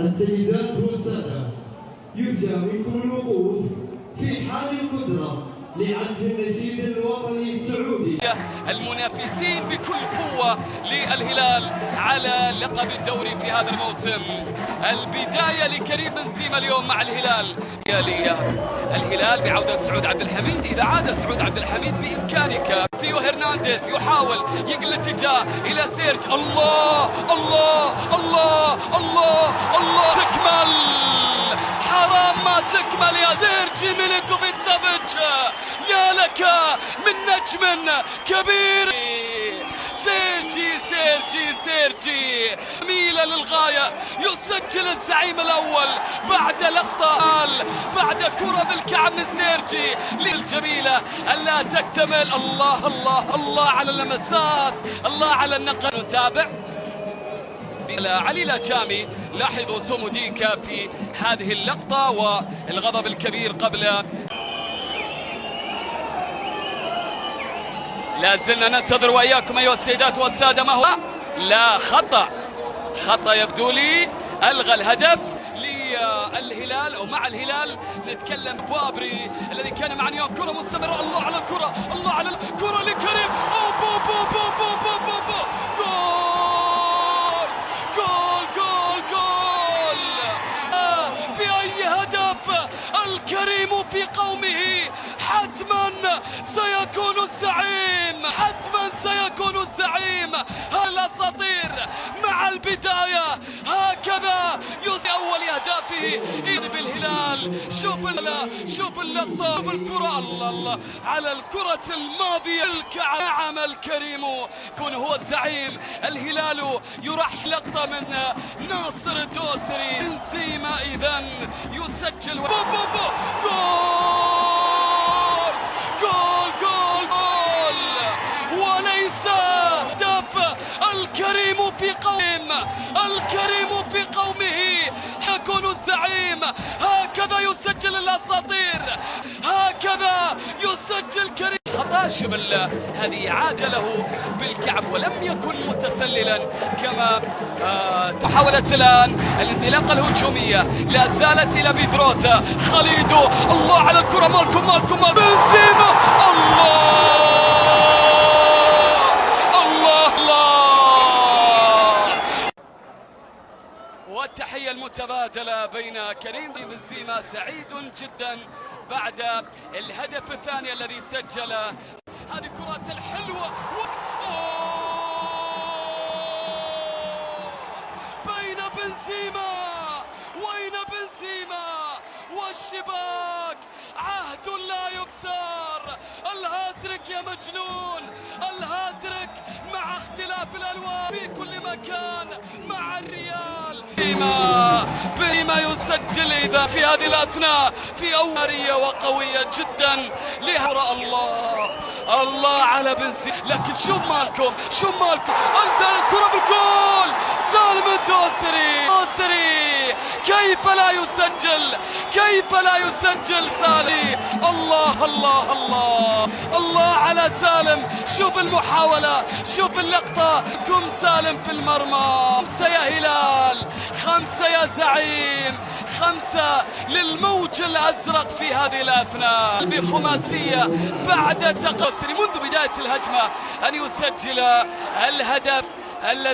السيدات والسادة، يرجى منكم الوقوف في حال القدرة لعزف النشيد الوطني السعودي. المنافسين بكل قوة للهلال على لقب الدوري في هذا الموسم. البداية لكريم بنزيما اليوم مع الهلال. الهلال بعودة سعود عبد الحميد. إذا عاد سعود عبد الحميد بإمكانك. ثيو هرنانديز يحاول يقل الاتجاه إلى سيرج. الله الله الله الله الله، تكمل، حرام ما تكمل يا سيرجي ميلينكوفيتش سافيتش. يا لك من نجم كبير. سيرجي سيرجي سيرجي جميلة للغاية. يسجل الزعيم الأول بعد لقطة، بعد كرة بالكعب من سيرجي الجميلة ألا تكتمل. الله الله الله على اللمسات، الله على النقل. نتابع علي لاجامي. لاحظوا سوموديكا في هذه اللقطة والغضب الكبير قبل. لا زلنا ننتظر وإياكم أيها السيدات والسادة. ما هو؟ لا، خطأ يبدو لي. ألغى الهدف للهلال أو مع الهلال. نتكلم بوابري الذي كان مع نيوم. كرة مستمرة. الله على الكرة، الله على الكرة لكريم. بو بو بو بو بو بو بو. جول جول جول جول. بأي هدف الكريم في قومه حتما سيكون الزعيم، حتما سيكون الزعيم. الأساطير مع البداية هكذا أول أهدافه بالهلال. شوف اللقطة، شوف الكرة. الله الله على الكرة الماضية. نعم الكريم يكون هو الزعيم. الهلال يرح لقطة من ناصر الدوسري. بنزيما إذن يسجل. بو بو بو. جول جول جول، وليس هدف. الكريم في قومه، الكريم في قومه يكون الزعيم. هكذا يسجل الأساطير، هكذا يسجل كريم. خطأ شبل، هذه إعادة له بالكعب ولم يكن متسللا كما محاولة الآن الانطلاقة الهجومية لا زالت إلى بيدروزا. خليدو، الله على الكرة. مالكم بنزيما. الله الله الله. والتحية المتبادلة بين كريم بنزيما. سعيد جدا بعد الهدف الثاني الذي سجله. هذه الكرات الحلوة. بين بنزيما، وين بنزيما والشباك. عهد لا يكسر. الهاتريك يا مجنون، الهاتريك مع اختلاف الألوان في كل مكان مع الريال. بنزيما يسجل إذا في هذه الأثناء في أولية وقوية جدا لهراء. الله على بنزيما. لكن شو مالكم الكرة بالجول. سالم الدوسري كيف لا يسجل سالم. الله الله الله الله على سالم. شوف المحاولة، شوف اللقطة. كم سالم في المرمى. 5 يا هلال، 5 يا زعيم، 5 للموج الأزرق في هذه الأثناء بخماسية بعد تقصير منذ بداية الهجمة أن يسجل الهدف الذي